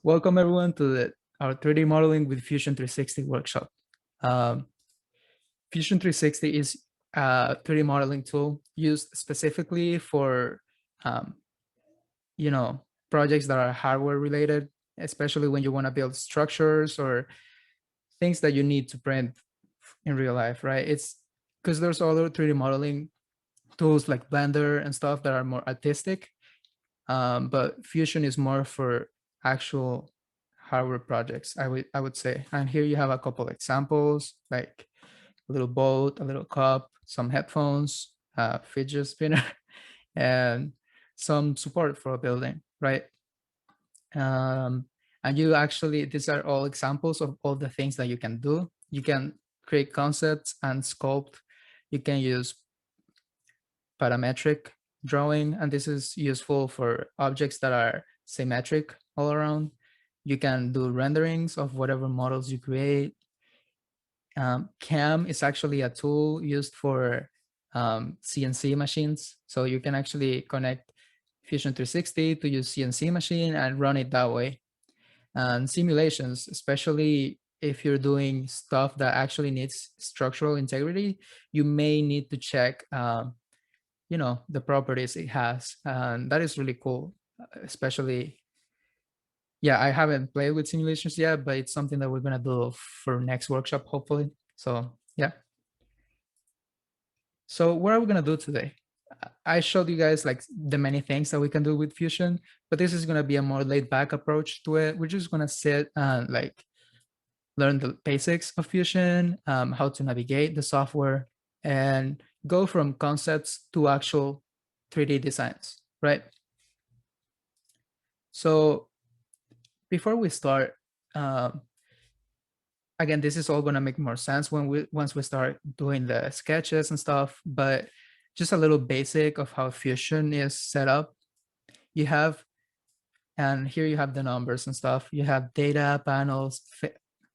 Welcome everyone to our 3D modeling with Fusion 360 workshop. Um, Fusion 360 is a 3D modeling tool used specifically for, um, projects that are hardware related, especially when you want to build structures or things that you need to print in real life, right? It's because there's other 3D modeling tools like Blender and stuff that are more artistic, but Fusion is more for actual hardware projects, I would say. And here you have a couple examples, like a little boat, a little cup, some headphones, a fidget spinner, and some support for a building, right? And you actually, these are all examples of all the things that you can do. You can create concepts and sculpt. You can use parametric drawing, and this is useful for objects that are symmetric all around. You can do renderings of whatever models you create. CAM is actually a tool used for CNC machines. So you can actually connect Fusion 360 to your CNC machine and run it that way. And simulations, especially if you're doing stuff that actually needs structural integrity, you may need to check the properties it has, and that is really cool. Especially, yeah, I haven't played with simulations yet, but it's something that we're gonna do for next workshop, hopefully. So yeah. So what are we gonna do today? I showed you guys like the many things that we can do with Fusion, but this is gonna be a more laid back approach to it. We're just gonna sit and like learn the basics of Fusion, how to navigate the software, and go from concepts to actual 3D designs, right? So before we start, again, this is all going to make more sense once we start doing the sketches and stuff, but just a little basic of how Fusion is set up. You have, and here you have the numbers and stuff. You have data, panels,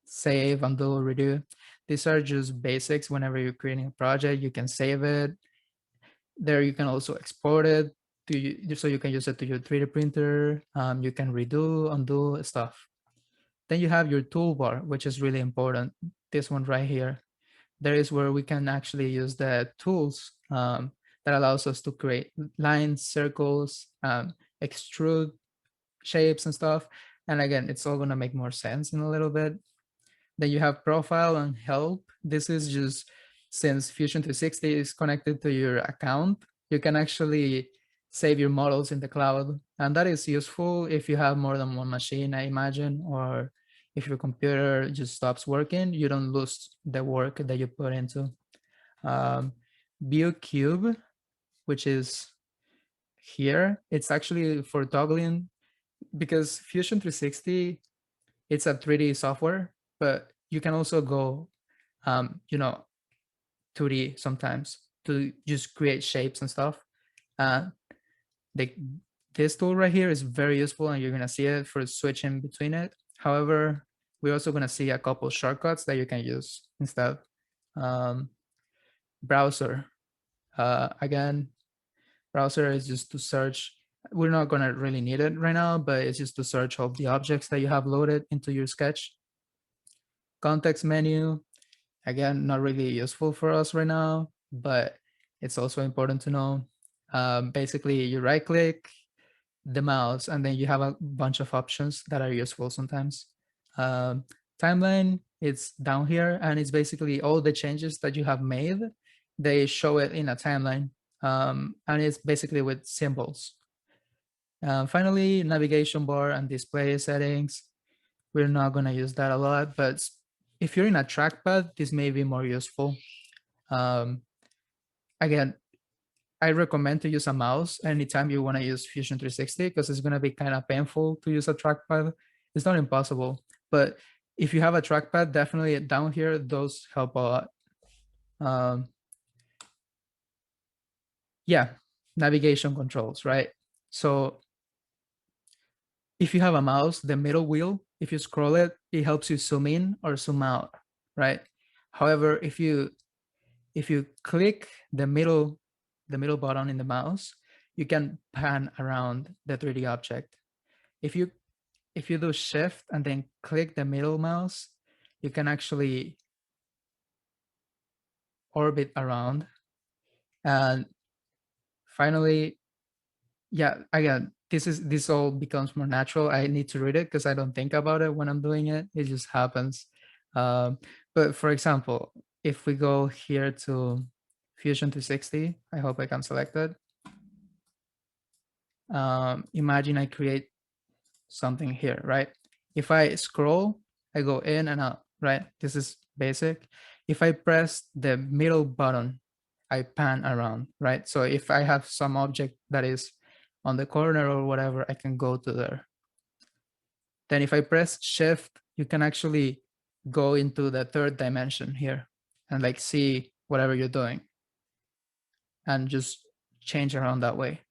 save, undo, redo. These are just basics. Whenever you're creating a project, you can save it. There you can also export it so you can use it to your 3D printer. You can redo, undo stuff. Then you have your toolbar, which is really important. This one right here. There is where we can actually use the tools that allows us to create lines, circles, extrude shapes and stuff. And again, it's all going to make more sense in a little bit. Then you have profile and help. This is just, since Fusion 360 is connected to your account, you can actually save your models in the cloud. And that is useful if you have more than one machine, I imagine, or if your computer just stops working, you don't lose the work that you put into. View cube, which is here, it's actually for toggling, because Fusion 360, it's a 3D software, but you can also go, 2D sometimes to just create shapes and stuff. This tool right here is very useful, and you're gonna see it for switching between it. However, we're also gonna see a couple shortcuts that you can use instead. Browser, again, browser is just to search. We're not gonna really need it right now, but it's just to search all the objects that you have loaded into your sketch. Context menu, again, not really useful for us right now, but it's also important to know. Basically, you right click the mouse, and then you have a bunch of options that are useful sometimes. Timeline, it's down here, and it's basically all the changes that you have made. They show it in a timeline, and it's basically with symbols. Finally, navigation bar and display settings. We're not going to use that a lot, but if you're in a trackpad, this may be more useful. Again, I recommend to use a mouse anytime you want to use Fusion 360, because it's going to be kind of painful to use a trackpad. It's not impossible, but if you have a trackpad, definitely down here, those help a lot. Yeah, navigation controls, right? So if you have a mouse, the middle wheel, if you scroll it, it helps you zoom in or zoom out, right? However, if you click the middle button in the mouse, you can pan around the 3D object. If you if you do shift and then click the middle mouse, you can actually orbit around. And finally, yeah, again, this all becomes more natural. I need to read it because I don't think about it when I'm doing it. It just happens. But for example, if we go here to Fusion 360, I hope I can select it. Imagine I create something here, right? If I scroll, I go in and out, right? This is basic. If I press the middle button, I pan around, right? So if I have some object that is on the corner or whatever, I can go to there. Then if I press shift, you can actually go into the third dimension here and like see whatever you're doing and just change around that way.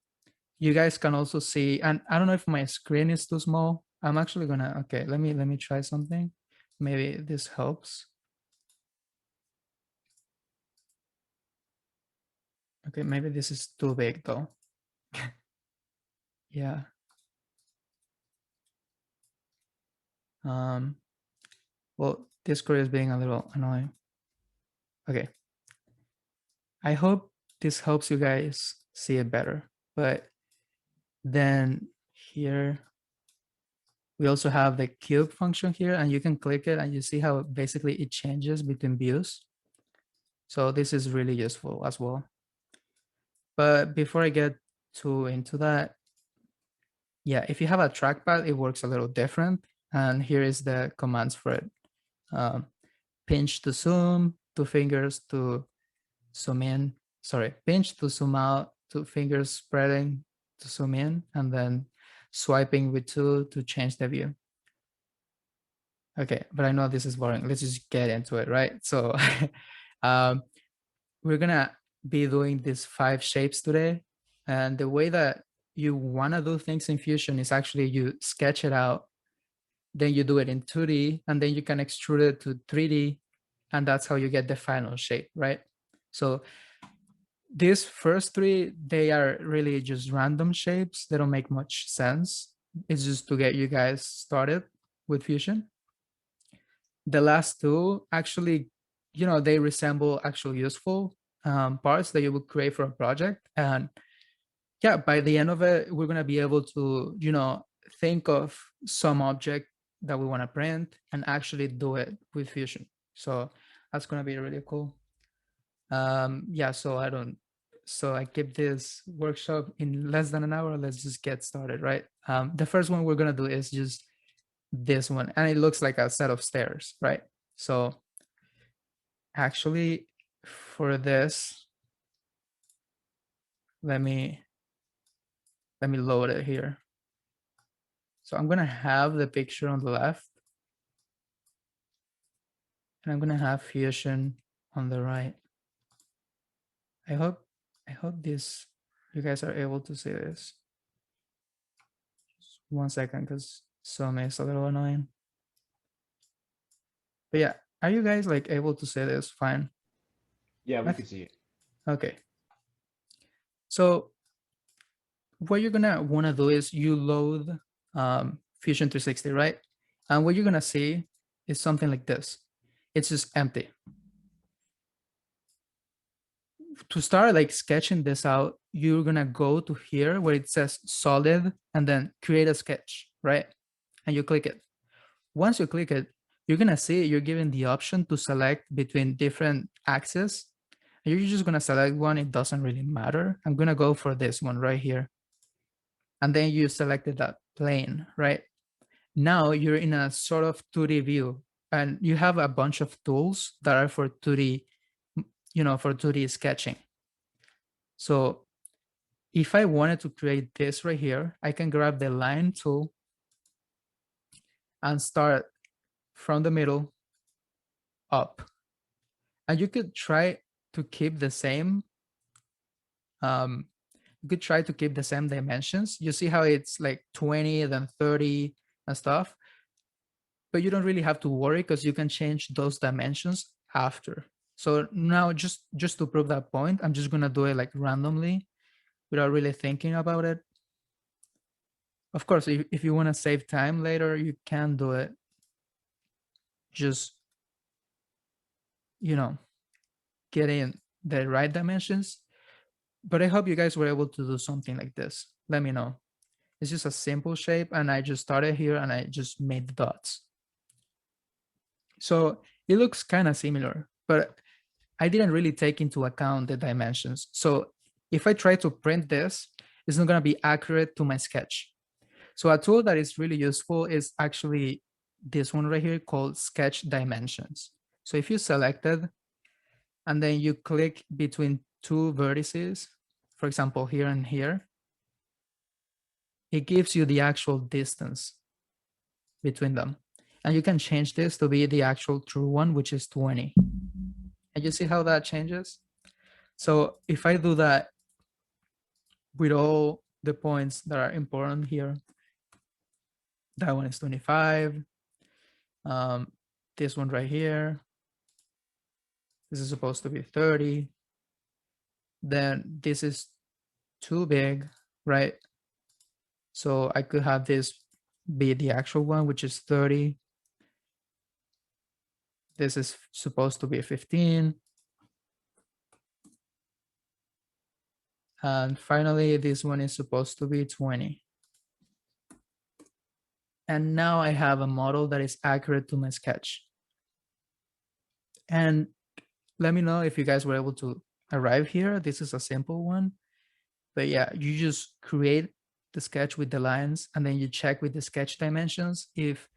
You guys can also see, and I don't know if my screen is too small. I'm actually gonna, okay, let me try something. Maybe this helps. Okay, maybe this is too big though. Yeah. Well, Discord is being a little annoying. Okay. I hope this helps you guys see it better. But then here, we also have the cube function here, and you can click it and you see how basically it changes between views. So this is really useful as well. But before I get too into that, yeah, if you have a trackpad, it works a little different. And here is the commands for it. Pinch to zoom, 2 fingers to zoom in. Sorry, pinch to zoom out, 2 fingers spreading to zoom in, and then swiping with 2 to change the view. Okay, but I know this is boring. Let's just get into it, right? So we're gonna be doing these 5 shapes today. And the way that you wanna do things in Fusion is actually you sketch it out, then you do it in 2D, and then you can extrude it to 3D, and that's how you get the final shape, right? So these first 3, they are really just random shapes. They don't make much sense. It's just to get you guys started with Fusion. The last 2 actually, they resemble actual useful parts that you would create for a project. And yeah, by the end of it, we're going to be able to, think of some object that we want to print and actually do it with Fusion. So that's going to be really cool. Yeah, so I keep this workshop in less than an hour. Let's just get started, right? The first one we're going to do is just this one, and it looks like a set of stairs, right? So actually for this, let me load it here. So I'm gonna have the picture on the left, and I'm gonna have Fusion on the right. I hope this, you guys are able to see this. Just 1 second, because Some is a little annoying. But yeah, are you guys like able to see this fine? Yeah, we can see it. Okay. So what you're gonna wanna do is you load Fusion 360, right? And what you're gonna see is something like this. It's just empty. To start like sketching this out, you're gonna go to here where it says solid and then create a sketch, right? And you click it. Once you click it, you're gonna see you're given the option to select between different axes. And you're just gonna select one, it doesn't really matter. I'm gonna go for this one right here. And then you selected that plane, right? Now you're in a sort of 2D view, and you have a bunch of tools that are for 2D, for 2D sketching. So if I wanted to create this right here, I can grab the line tool and start from the middle up. And you could try to keep the same, dimensions. You see how it's like 20, then 30 and stuff, but you don't really have to worry because you can change those dimensions after. So now just to prove that point, I'm just gonna do it like randomly without really thinking about it. Of course, if you want to save time later, you can do it. Just, you know, getting the right dimensions. But I hope you guys were able to do something like this. Let me know. It's just a simple shape, and I just started here and I just made the dots. So it looks kind of similar, but I didn't really take into account the dimensions. So if I try to print this, it's not going to be accurate to my sketch. So a tool that is really useful is actually this one right here called Sketch Dimensions. So if you select it and then you click between two vertices, for example, here and here, it gives you the actual distance between them. And you can change this to be the actual true one, which is 20. And you see how that changes? So if I do that with all the points that are important here, that one is 25. This one right here, this is supposed to be 30. Then this is too big, right? So I could have this be the actual one, which is 30. This is supposed to be 15. And finally, this one is supposed to be 20. And now I have a model that is accurate to my sketch. And let me know if you guys were able to arrive here. This is a simple one. But yeah, you just create the sketch with the lines and then you check with the sketch dimensions if,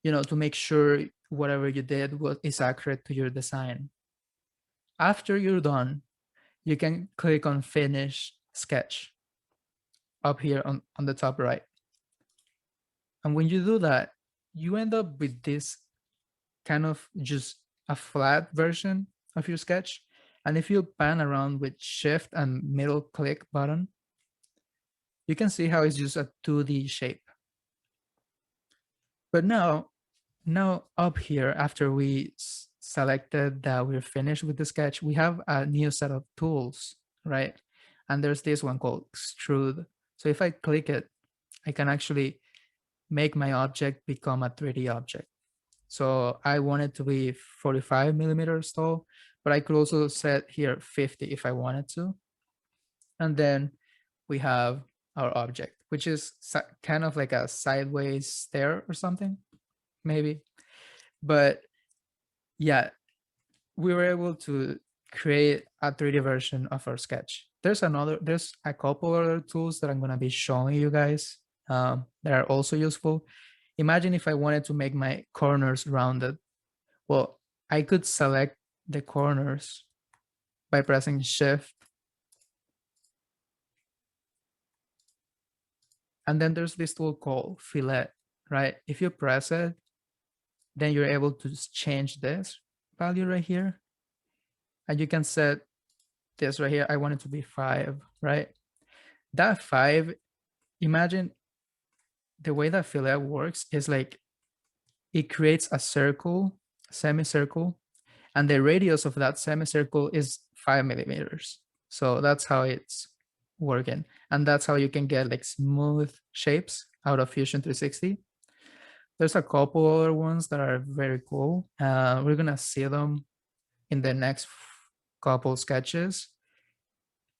to make sure whatever you did is accurate to your design. After you're done, you can click on Finish Sketch up here on the top right. And when you do that, you end up with this kind of just a flat version of your sketch. And if you pan around with Shift and middle click button, you can see how it's just a 2D shape. But now up here, after we selected that we're finished with the sketch, we have a new set of tools, right? And there's this one called Extrude. So if I click it, I can actually make my object become a 3D object. So I want it to be 45 millimeters tall, but I could also set here 50 if I wanted to. And then we have our object, which is kind of like a sideways stair or something, maybe. But yeah, we were able to create a 3D version of our sketch. There's a couple other tools that I'm gonna be showing you guys that are also useful. Imagine if I wanted to make my corners rounded. Well, I could select the corners by pressing Shift. And then there's this tool called Fillet, right? If you press it, then you're able to just change this value right here. And you can set this right here. I want it to be 5, right? That 5, imagine the way that Fillet works is like it creates a circle, semicircle, and the radius of that semicircle is 5 millimeters. So that's how it's working. And that's how you can get like smooth shapes out of Fusion 360. There's a couple other ones that are very cool. We're gonna see them in the next couple sketches.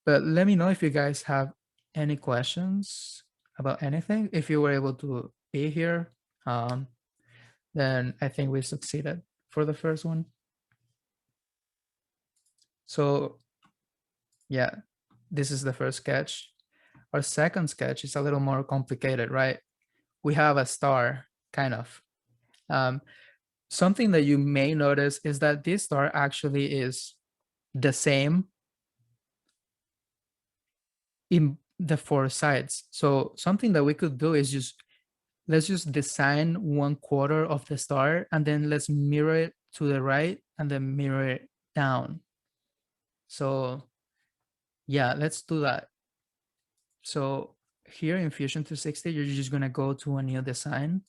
But let me know if you guys have any questions about anything. If you were able to be here, then I think we succeeded for the first one. So yeah, this is the first sketch. Our second sketch is a little more complicated, right? We have a star, kind of. Something that you may notice is that this star actually is the same in the 4 sides. So something that we could do is let's just design 1/4 of the star and then let's mirror it to the right and then mirror it down. So yeah, let's do that. So here in Fusion 360, you're just gonna go to a new design.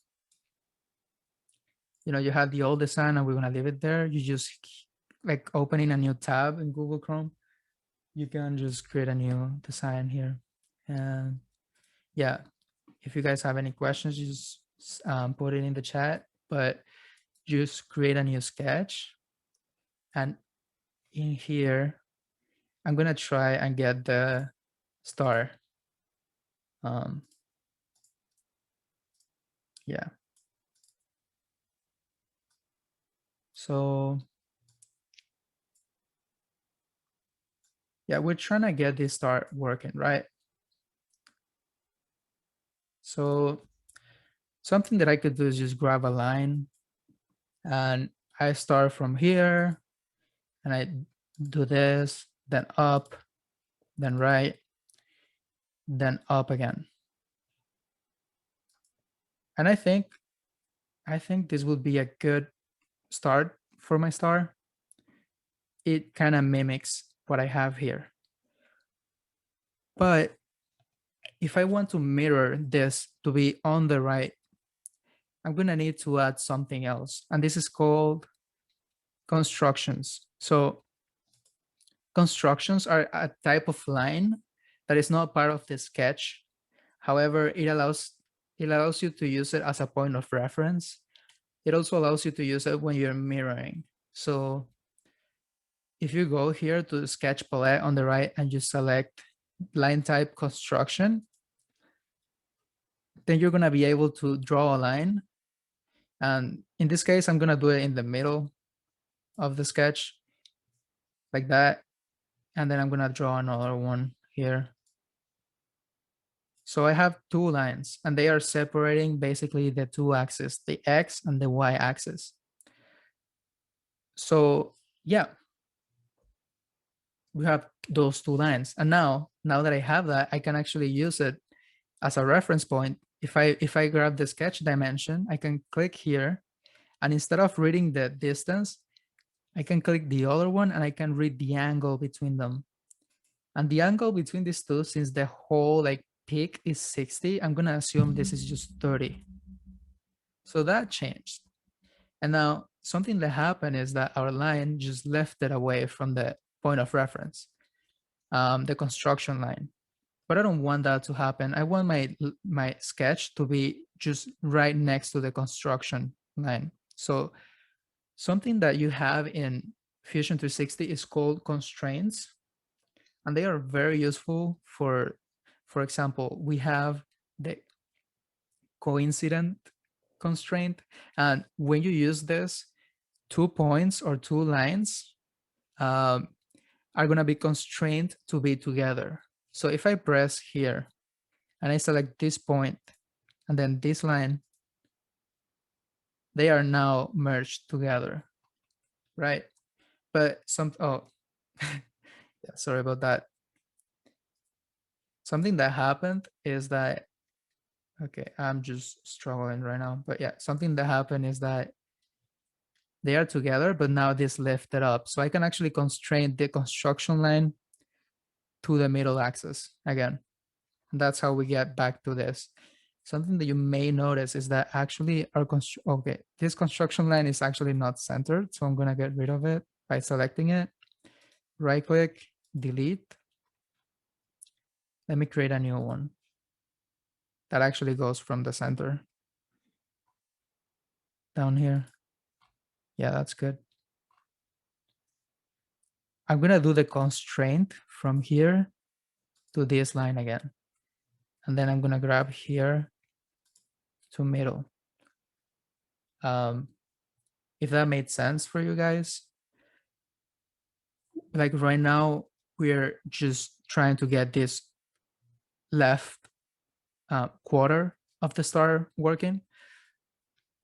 You have the old design and we're gonna leave it there. You just like opening a new tab in Google Chrome. You can just create a new design here. And yeah, If you guys have any questions, just put it in the chat, but just create a new sketch. And in here, I'm gonna try and get the star. Yeah. So yeah, we're trying to get this star working, right? So something that I could do is just grab a line and I start from here and I do this, then up, then right, then up again. And I think this would be a good start for my star. It kind of mimics what I have here. But if I want to mirror this to be on the right, I'm gonna need to add something else. And this is called constructions. So constructions are a type of line that is not part of the sketch. However, it allows you to use it as a point of reference. It also allows you to use it when you're mirroring. So if you go here to the sketch palette on the right and you select line type construction, then you're gonna be able to draw a line. And in this case, I'm gonna do it in the middle of the sketch like that. And then I'm gonna draw another one here. So I have two lines and they are separating basically the two axes, the X and the Y axis. So yeah, we have those two lines. And now that I have that, I can actually use it as a reference point. If I grab the sketch dimension, I can click here, and instead of reading the distance, I can click the other one and I can read the angle between them. And the angle between these two, since the whole like peak is 60, I'm gonna assume this is just 30. So that changed. And now something that happened is that our line just lifted away from the point of reference, the construction line. But I don't want that to happen. I want my sketch to be just right next to the construction line. So something that you have in Fusion 360 is called constraints. And they are very useful for example, we have the coincident constraint. And when you use this, 2 points or 2 lines are going to be constrained to be together. So if I press here and I select this point and then this line, they are now merged together, right? But yeah, sorry about that. Something that happened is that, okay, I'm just struggling right now, but yeah, something that happened is that they are together, but now this lifted up. So I can actually constrain the construction line to the middle axis again. And that's how we get back to this. Something that you may notice is that actually our this construction line is actually not centered. So I'm gonna get rid of it by selecting it, right click, delete. Let me create a new one that actually goes from the center down here. Yeah, that's good. I'm gonna do the constraint from here to this line again. And then I'm gonna grab here to middle. If that made sense for you guys. Like right now, we're just trying to get this left quarter of the star working.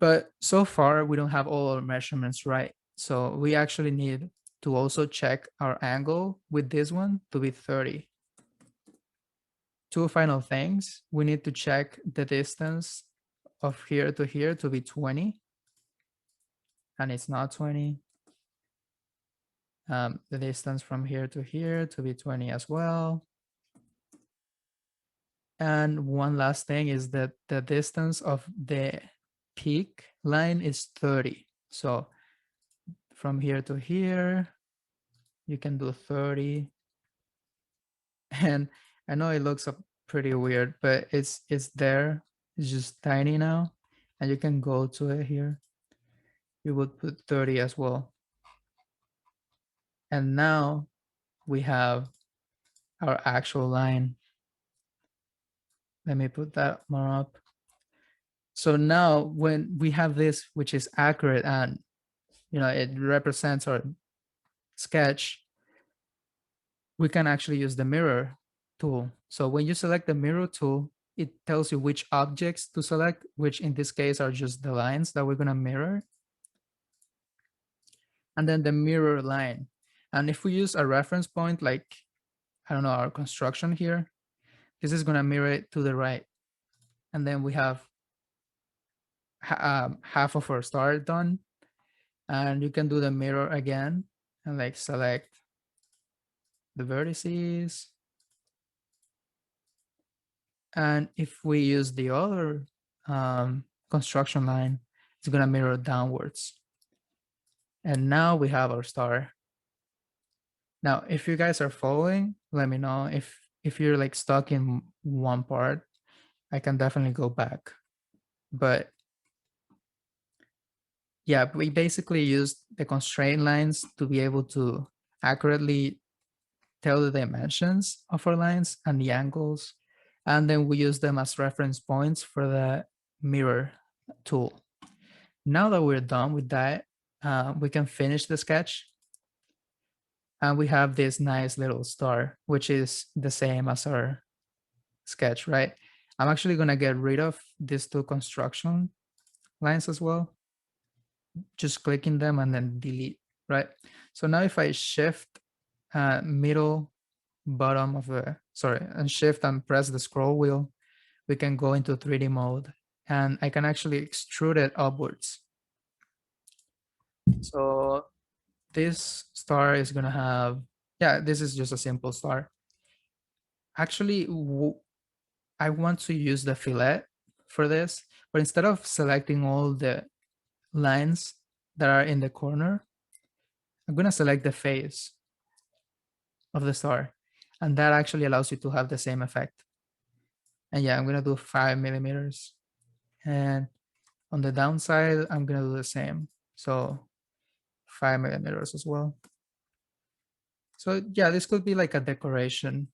But so far, we don't have all our measurements right. So we actually need to also check our angle with this one to be 30. Two final things. We need to check the distance of here to here to be 20. And it's not 20. The distance from here to here to be 20 as well. And one last thing is that the distance of the peak line is 30. So from here to here, you can do 30. And I know it looks pretty weird, but it's there. It's just tiny now, and you can go to it here. You would put 30 as well. And now we have our actual line. Let me put that more up. So now when we have this, which is accurate and it represents our sketch, we can actually use the mirror tool. So when you select the mirror tool, it tells you which objects to select, which in this case are just the lines that we're gonna mirror. And then the mirror line. And if we use a reference point, like, I don't know, our construction here, this is gonna mirror it to the right. And then we have half of our star done. And you can do the mirror again and like select the vertices. And if we use the other construction line, it's gonna mirror downwards. And now we have our star. Now, if you guys are following, let me know. If you're like stuck in one part, I can definitely go back. But yeah, we basically used the constraint lines to be able to accurately tell the dimensions of our lines and the angles. And then we use them as reference points for the mirror tool. Now that we're done with that, we can finish the sketch. And we have this nice little star, which is the same as our sketch, right? I'm actually gonna get rid of these two construction lines as well. Just clicking them and then delete, right? So now if I shift middle bottom of the, and shift and press the scroll wheel, we can go into 3D mode and I can actually extrude it upwards. So this star is gonna have, this is just a simple star. Actually, I want to use the fillet for this, but instead of selecting all the lines that are in the corner, I'm gonna select the face of the star. And that actually allows you to have the same effect. And I'm gonna do 5 millimeters. And on the downside, I'm gonna do the same. So 5 millimeters as well. So this could be like a decoration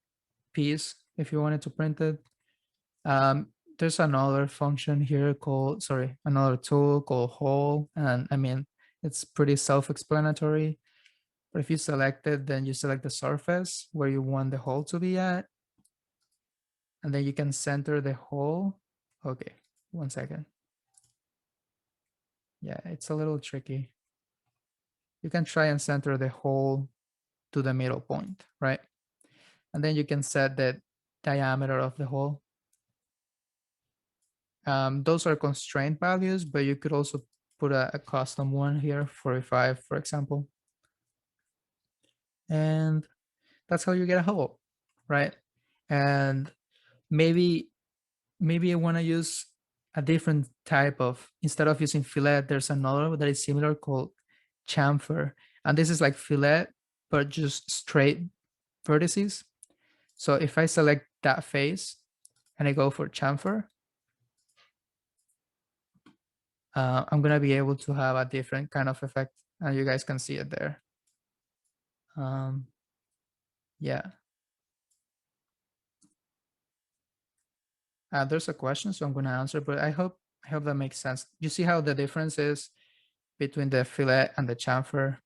piece if you wanted to print it. There's another function here called, another tool called hole. And I mean, it's pretty self-explanatory. But if you select it, then you select the surface where you want the hole to be at. And then you can center the hole. Okay, 1 second. Yeah, it's a little tricky. You can try and center the hole to the middle point, right? And then you can set the diameter of the hole. Those are constraint values, but you could also put a custom one here, 45, for example. And that's how you get a hole, right? And maybe I want to use a different type of, instead of using fillet, there's another that is similar called chamfer. And this is like fillet, but just straight vertices. So if I select that face and I go for chamfer, I'm gonna be able to have a different kind of effect, and you guys can see it there. Yeah. There's a question, so I'm gonna answer, but I hope that makes sense. You see how the difference is between the fillet and the chamfer?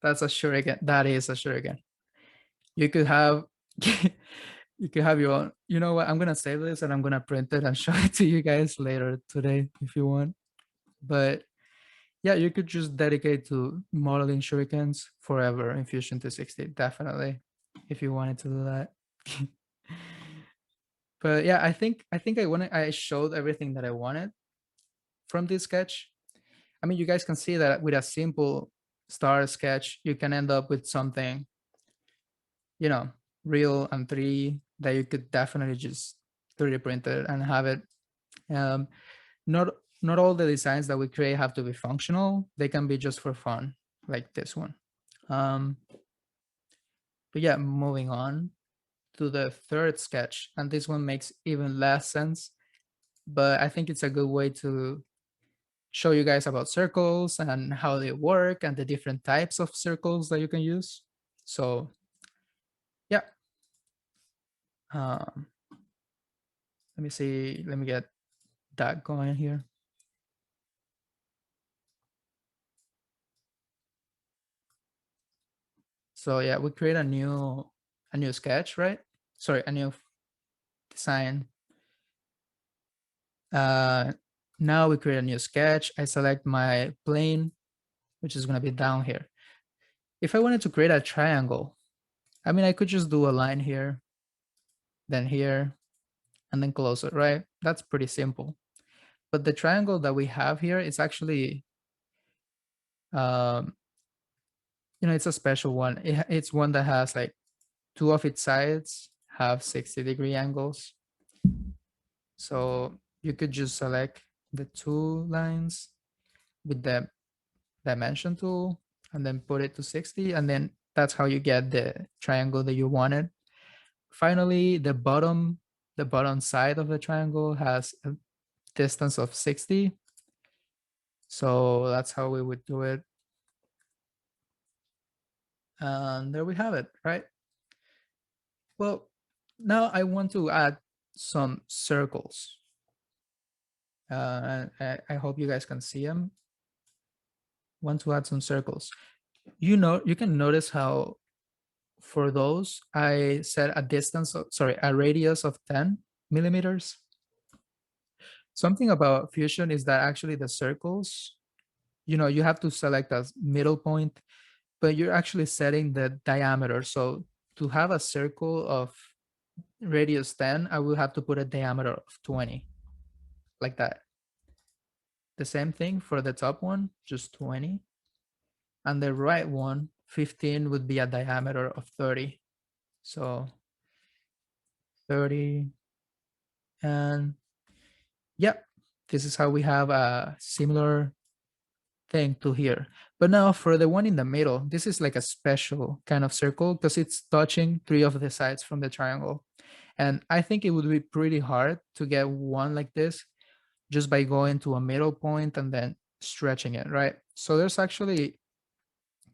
That's a shuriken. That is a shuriken. You could have you could have your own. You know what? I'm gonna save this and I'm gonna print it and show it to you guys later today if you want. But yeah, you could just dedicate to modeling shurikens forever in Fusion 260, definitely, if you wanted to do that. But yeah, I think I showed everything that I wanted from this sketch. I mean, you guys can see that with a simple star sketch, you can end up with something, real and 3D that you could definitely just 3D print it and have it. Not all the designs that we create have to be functional. They can be just for fun, like this one. But yeah, moving on. to the third sketch, and this one makes even less sense, but I think it's a good way to show you guys about circles and how they work and the different types of circles that you can use. So yeah, let me see, let me get that going here. So yeah, we create a new sketch, right? Sorry, a new design. Now we create a new sketch. I select my plane, which is going to be down here. If I wanted to create a triangle, I mean, I could just do a line here, then here, and then close it, right? That's pretty simple. But the triangle that we have here is actually, um, it's a special one. It's one that has like two of its sides have 60-degree angles. So you could just select the two lines with the dimension tool and then put it to 60, and then that's how you get the triangle that you wanted. Finally, the bottom side of the triangle has a distance of 60. So that's how we would do it. And there we have it, right? Well, now I want to add some circles. And I hope you guys can see them. Want to add some circles. You can notice how for those I set a distance of, sorry, a radius of 10 millimeters. Something about Fusion is that actually the circles, you have to select a middle point, but you're actually setting the diameter. So to have a circle of radius 10, I will have to put a diameter of 20, like that. The same thing for the top one, just 20. And the right one, 15, would be a diameter of 30. So 30. And yep, this is how we have a similar thing to here. But now for the one in the middle, this is like a special kind of circle because it's touching three of the sides from the triangle. And I think it would be pretty hard to get one like this just by going to a middle point and then stretching it, right? So there's actually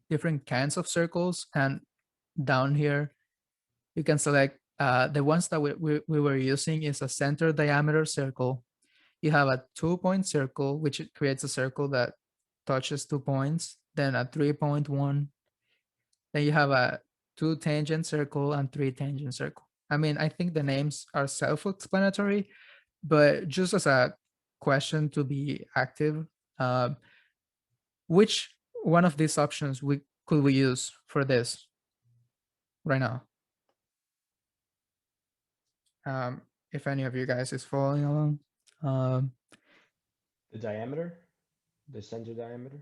different kinds of circles, and down here you can select the ones that we were using is a center diameter circle. You have a 2-point circle, which creates a circle that touches 2 points, then a 3-point one. Then you have a 2 tangent circle and 3 tangent circle. I mean, I think the names are self-explanatory, but just as a question to be active, which one of these options could we use for this right now? If any of you guys is following along. The diameter, the center diameter.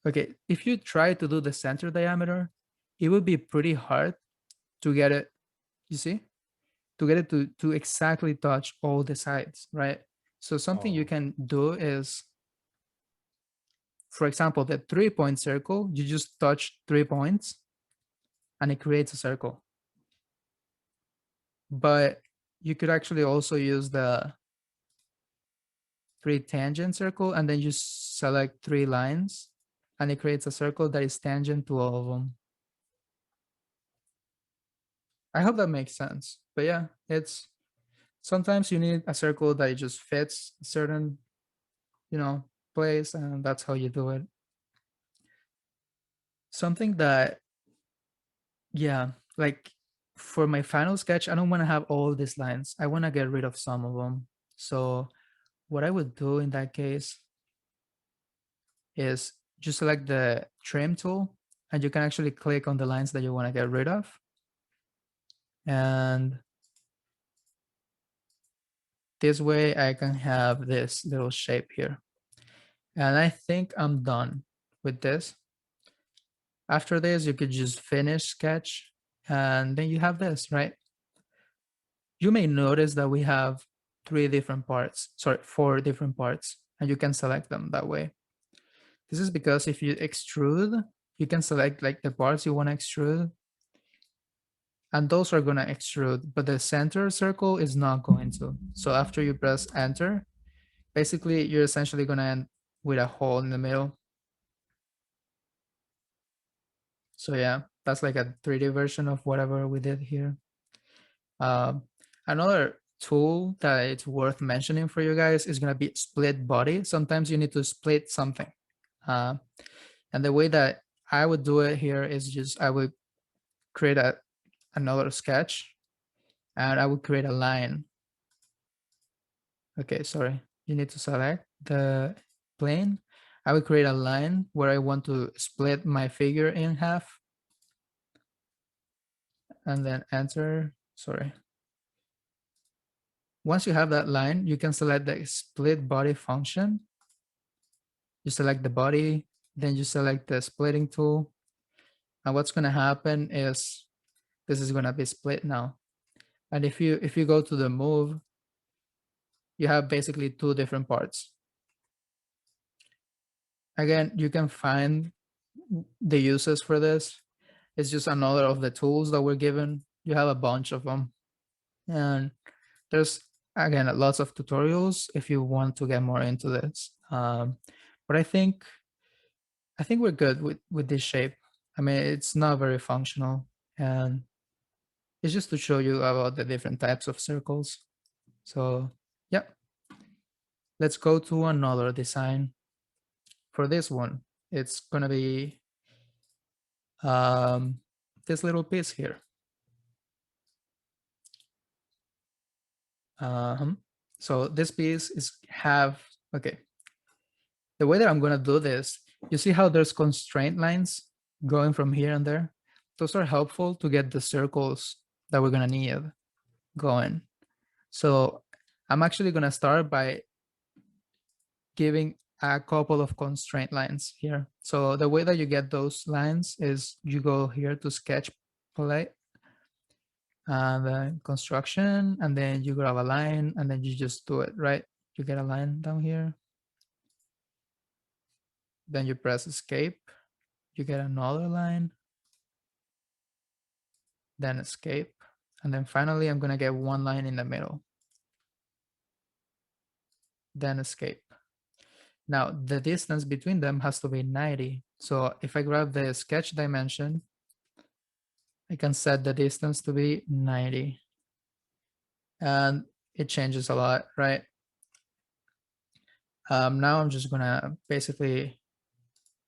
Okay, if you try to do the center diameter, it would be pretty hard to get it, you see, to get it to exactly touch all the sides, right? So something you Oh, can do is, for example, the 3-point circle, you just touch 3 points and it creates a circle. But you could actually also use the 3 tangent circle and then you select 3 lines and it creates a circle that is tangent to all of them. I hope that makes sense. But yeah, it's sometimes you need a circle that just fits a certain, place, and that's how you do it. Something that, yeah, like for my final sketch, I don't want to have all these lines. I want to get rid of some of them. So what I would do in that case is just select the trim tool and you can actually click on the lines that you want to get rid of. And this way I can have this little shape here. And I think I'm done with this. After this, you could just finish sketch and then you have this, right? You may notice that we have 4 different parts, and you can select them that way. This is because if you extrude, you can select like the parts you want to extrude and those are going to extrude, but the center circle is not going to. So after you press enter, basically you're essentially going to end with a hole in the middle. So yeah, that's like a 3D version of whatever we did here. Another tool that it's worth mentioning for you guys is going to be split body. Sometimes you need to split something. And the way that I would do it here is just I would create another sketch and I would create a line. Okay, sorry. You need to select the plane. I would create a line where I want to split my figure in half and then enter. Sorry. Once you have that line, you can select the split body function. You select the body, then you select the splitting tool. And what's going to happen is this is going to be split now. And if you go to the move, you have basically two different parts. Again, you can find the uses for this. It's just another of the tools that we're given. You have a bunch of them. And there's, again, lots of tutorials if you want to get more into this. But I think we're good with this shape. I mean, it's not very functional. And it's just to show you about the different types of circles. So yeah, let's go to another design. For this one, it's gonna be this little piece here. So this piece is okay. The way that I'm gonna do this, you see how there's constraint lines going from here and there? Those are helpful to get the circles that we're gonna need going. So I'm actually gonna start by giving a couple of constraint lines here. So the way that you get those lines is you go here to sketch palette and then construction, and then you grab a line and then you just do it, right? You get a line down here. Then you press escape, you get another line, then escape. And then finally, I'm gonna get one line in the middle, then escape. Now the distance between them has to be 90. So if I grab the sketch dimension, I can set the distance to be 90. And it changes a lot, right? Now I'm just gonna basically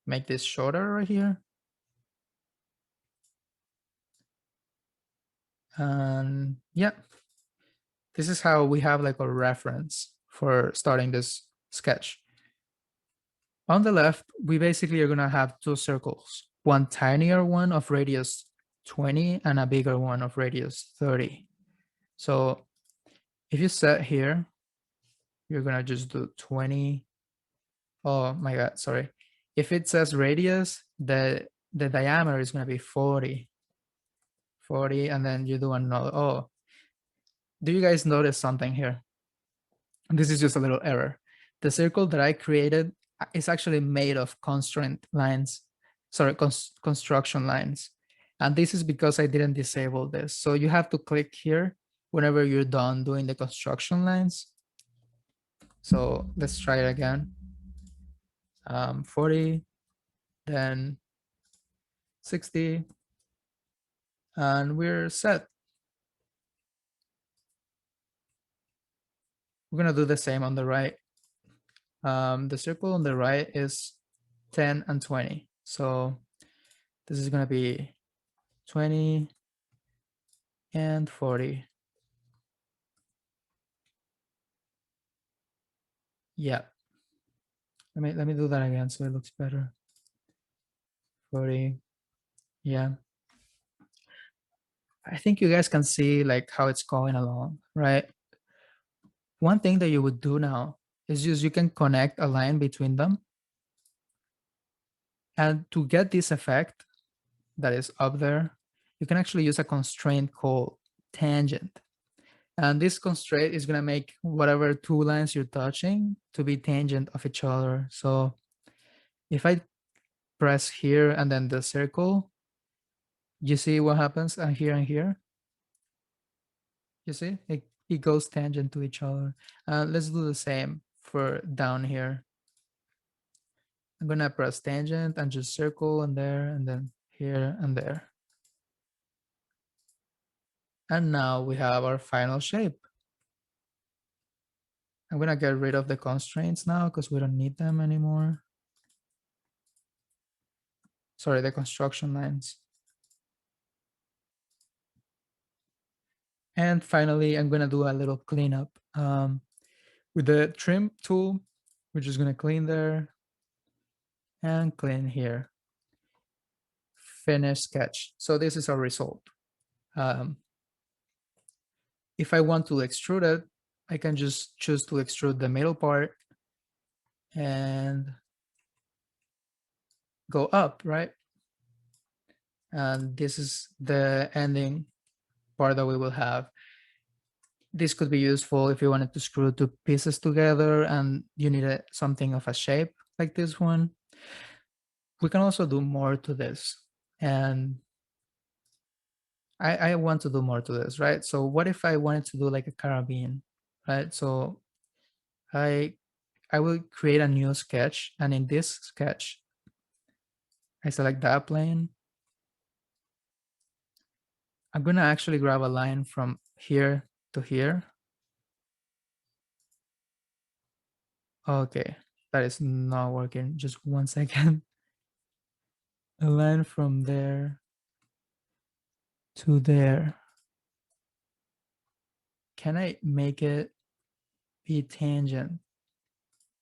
make this shorter right here. And yeah, this is how we have like a reference for starting this sketch. On the left, we basically are gonna have two circles, one tinier one of radius 20 and a bigger one of radius 30. So if you set here, you're gonna just do 20. Oh my God, sorry. If it says radius, the diameter is gonna be 40. 40, and then you do another. Oh, do you guys notice something here? This is just a little error. The circle that I created is actually made of constraint lines, sorry, construction lines. And this is because I didn't disable this. So you have to click here whenever you're done doing the construction lines. So let's try it again. 40, then 60, and we're set. We're gonna do the same on the right. The circle on the right is 10 and 20. So this is gonna be 20 and 40. Yeah. Let me do that again so it looks better. 40. Yeah. I think you guys can see like how it's going along, right? One thing that you would do now is just you can connect a line between them. And to get this effect that is up there, you can actually use a constraint called tangent. And this constraint is going to make whatever two lines you're touching to be tangent of each other. So if I press here and then the circle, you see what happens here and here? You see, it goes tangent to each other. Let's do the same for down here. I'm gonna press tangent and just circle and there and then here and there. And now we have our final shape. I'm gonna get rid of the constraints now because we don't need them anymore. Sorry, the construction lines. And finally, I'm gonna do a little cleanup. With the trim tool, we're just gonna clean there and clean here. Finish sketch. So this is our result. If I want to extrude it, I can just choose to extrude the middle part and go up, right? And this is the ending part that we will have. This could be useful if you wanted to screw two pieces together and you needed something of a shape like this one. We can also do more to this. And I want to do more to this, right? So what if I wanted to do like a carabine, right? So I will create a new sketch, and in this sketch, I select that plane. I'm gonna actually grab a line from here to here. Okay, that is not working. Just 1 second. A line from there to there. Can I make it be tangent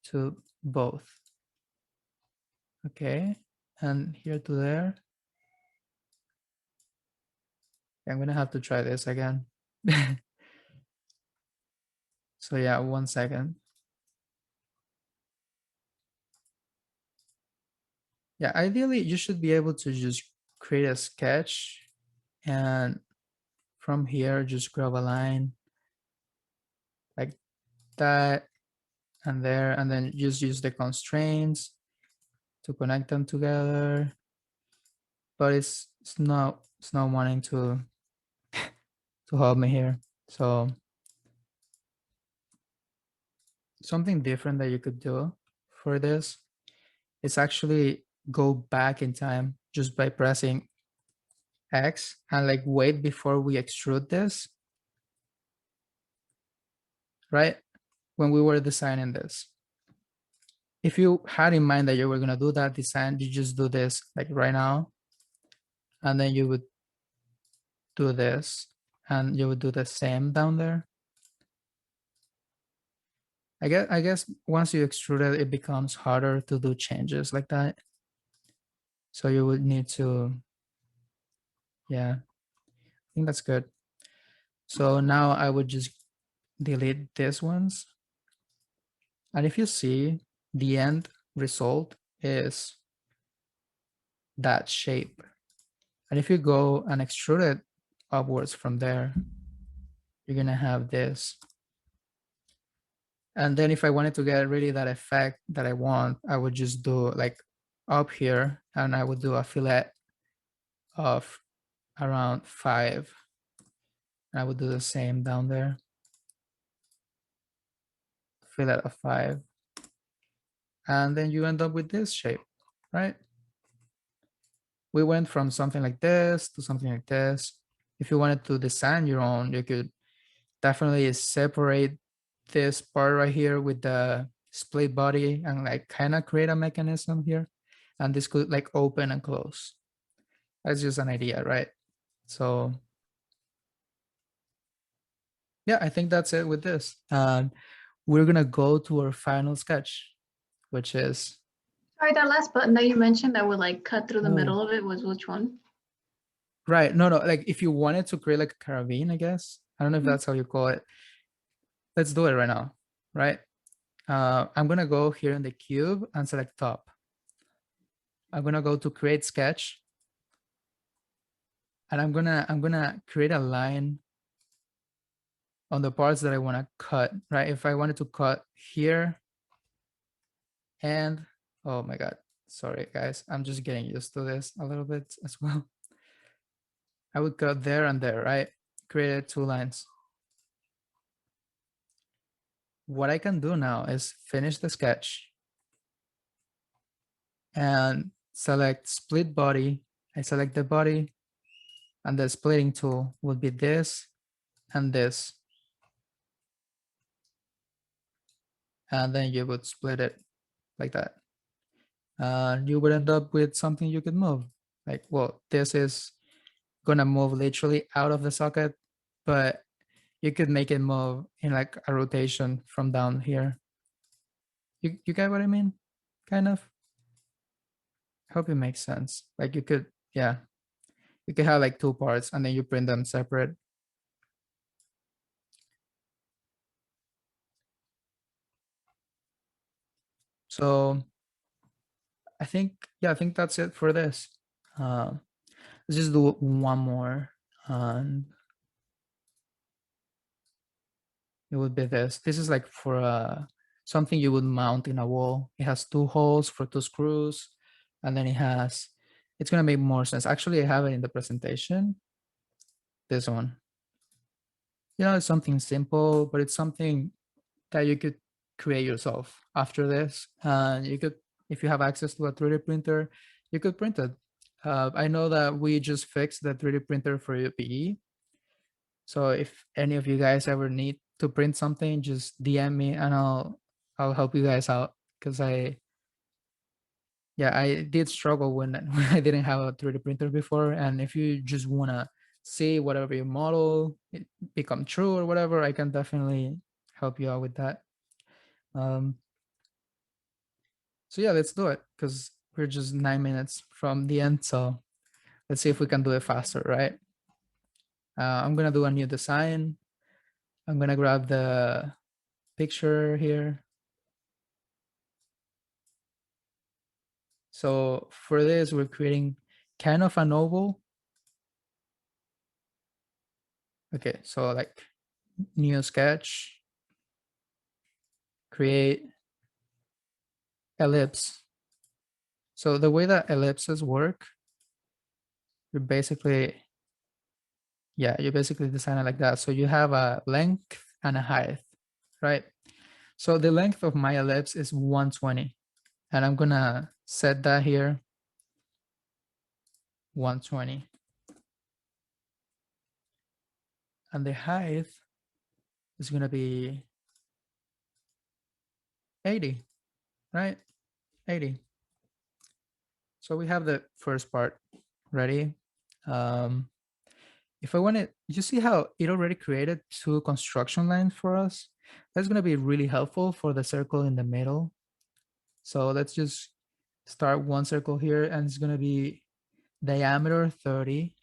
to both? Okay, and here to there. I'm gonna have to try this again. So yeah, 1 second. Yeah, ideally you should be able to just create a sketch and from here just grab a line like that and there, and then just use the constraints to connect them together. But it's not wanting to help me here. So something different that you could do for this is actually go back in time just by pressing X and like wait before we extrude this, right? When we were designing this. If you had in mind that you were gonna do that design, you just do this like right now, and then you would do this, and you would do the same down there. I guess once you extrude it, it becomes harder to do changes like that. So you would need to, yeah, I think that's good. So now I would just delete these ones. And if you see, the end result is that shape. And if you go and extrude it upwards from there, you're gonna have this. And then if I wanted to get really that effect that I want, I would just do like up here and I would do a fillet of around 5. I would do the same down there. Fillet of 5. And then you end up with this shape, right? We went from something like this to something like this. If you wanted to design your own, you could definitely separate this part right here with the split body and like kind of create a mechanism here. And this could like open and close. That's just an idea, right? So yeah, I think that's it with this. We're gonna go to our final sketch, which is Sorry, that last button that you mentioned that would like cut through the Ooh. middle of it was which one? right. No, like if you wanted to create like a carabine, I guess. I don't know if Mhm. that's how you call it. Let's do it right now, right? I'm gonna go here in the cube and select top. I'm gonna go to create sketch, and I'm gonna create a line on the parts that I want to cut, right? If I wanted to cut here and oh my god, sorry guys, I'm just getting used to this a little bit as well. I would cut there and there, right? Created 2 lines. what I can do now is finish the sketch and select split body. I select the body, and the splitting tool would be this and this. And then you would split it like that. You would end up with something you could move. Like, well, this is gonna move literally out of the socket, but you could make it move in like a rotation from down here. You get what I mean? Kind of. Hope it makes sense. Like you could, yeah, you could have like two parts and then you print them separate. So I think, yeah, I think that's it for this. Let's just do one more, and it would be this. This is like for something you would mount in a wall. It has two holes for two screws, and then it's gonna make more sense. Actually, I have it in the presentation. This one. You know, it's something simple, but it's something that you could create yourself after this. And you could, if you have access to a 3D printer, you could print it. I know that we just fixed the 3D printer for UPE. So if any of you guys ever need to print something, just DM me and I'll help you guys out. Because I did struggle when when I didn't have a 3D printer before. And if you just wanna see whatever your model become true or whatever, I can definitely help you out with that. So yeah, let's do it because we're just 9 minutes from the end. So let's see if we can do it faster, right? I'm gonna do a new design. I'm gonna grab the picture here. So for this, we're creating kind of an oval. Okay, so like new sketch, create ellipse. So the way that ellipses work, you basically design it like that. So you have a length and a height, right? So the length of my ellipse is 120, and I'm gonna set that here, 120. And the height is gonna be 80, right? 80. So we have the first part ready. If I want it, you see how it already created two construction lines for us? That's gonna be really helpful for the circle in the middle. So let's just start one circle here, and it's gonna be diameter 30.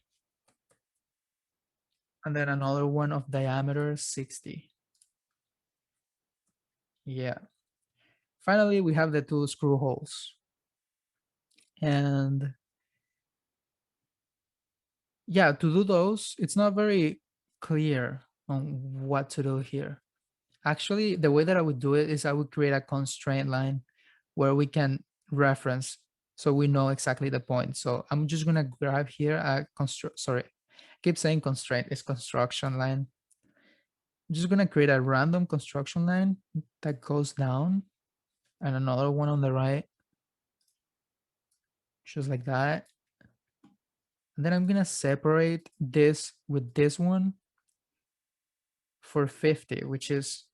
And then another one of diameter 60. Yeah. Finally, we have the two screw holes. And yeah, to do those, it's not very clear on what to do here. Actually, the way that I would do it is I would create a constraint line where we can reference so we know exactly the point. So I'm just gonna grab here a sorry, I keep saying constraint, it's construction line. I'm just gonna create a random construction line that goes down and another one on the right, just like that. And then I'm gonna separate this with this one for 50, which is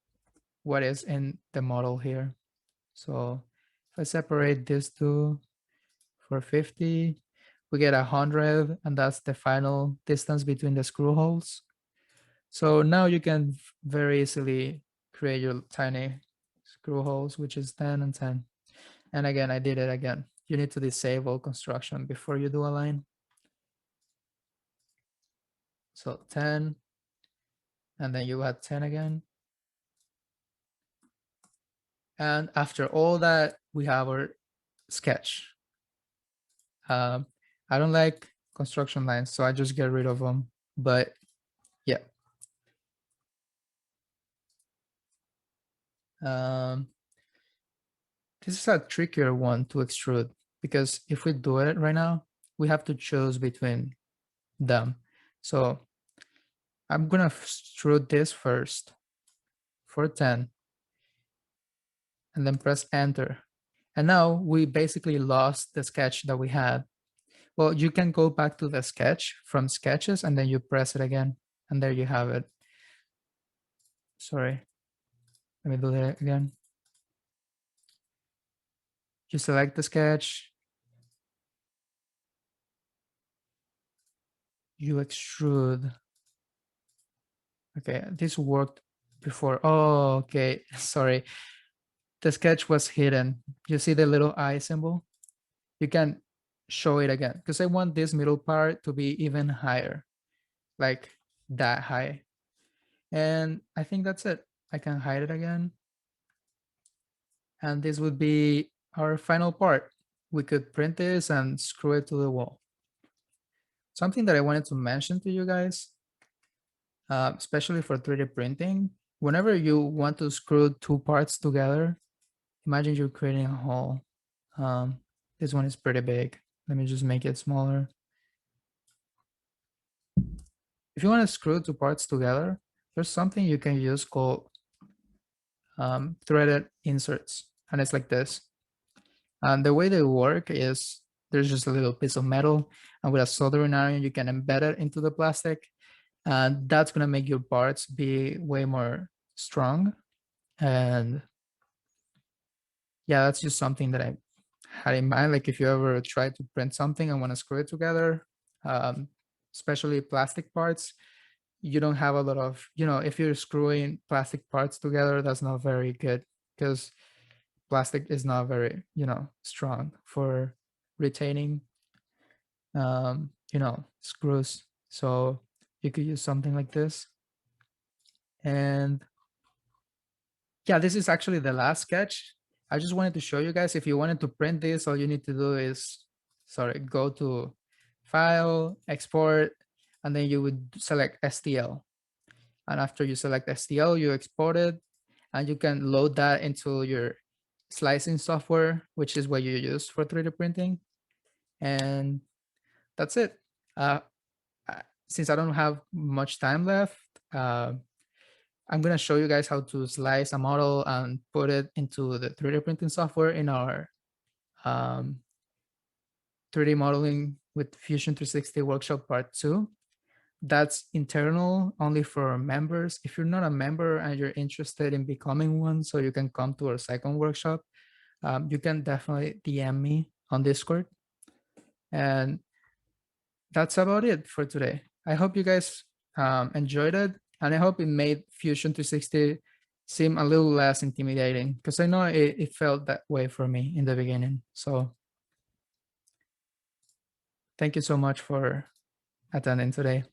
what is in the model here. So if I separate these two for 50, we get 100, and that's the final distance between the screw holes. So now you can very easily create your tiny screw holes, which is 10 and 10. And again, I did it again. You need to disable construction before you do a line. So 10, and then you add 10 again. And after all that, we have our sketch. I don't like construction lines, so I just get rid of them. But yeah. This is a trickier one to extrude because if we do it right now, we have to choose between them. So I'm gonna extrude this first for 10. and then press enter. And now we basically lost the sketch that we had. Well, you can go back to the sketch from sketches and then you press it again. And there you have it. Sorry. Let me do that again. You select the sketch. You extrude. Okay, this worked before. Oh, okay. Sorry. The sketch was hidden. You see the little eye symbol? You can show it again because I want this middle part to be even higher, like that high. And I think that's it. I can hide it again. And this would be our final part. We could print this and screw it to the wall. Something that I wanted to mention to you guys, especially for 3D printing, whenever you want to screw two parts together, imagine you're creating a hole. This one is pretty big. Let me just make it smaller. If you want to screw two parts together, there's something you can use called threaded inserts, and it's like this. And the way they work is there's just a little piece of metal, and with a soldering iron, you can embed it into the plastic, and that's gonna make your parts be way more strong. And yeah, that's just something that I had in mind. Like if you ever try to print something and want to screw it together, especially plastic parts, you don't have a lot of, if you're screwing plastic parts together, that's not very good because plastic is not very, strong for retaining, screws. So you could use something like this. And yeah, this is actually the last sketch. I just wanted to show you guys, if you wanted to print this, all you need to do is, go to File, Export, and then you would select STL. And after you select STL, you export it, and you can load that into your slicing software, which is what you use for 3D printing. And that's it. Since I don't have much time left, I'm going to show you guys how to slice a model and put it into the 3D printing software in our 3D modeling with Fusion 360 workshop part 2. That's internal only for members. If you're not a member and you're interested in becoming one, so you can come to our second workshop, you can definitely DM me on Discord. And that's about it for today. I hope you guys enjoyed it, and I hope it made Fusion 360 seem a little less intimidating, because I know it felt that way for me in the beginning. So thank you so much for attending today.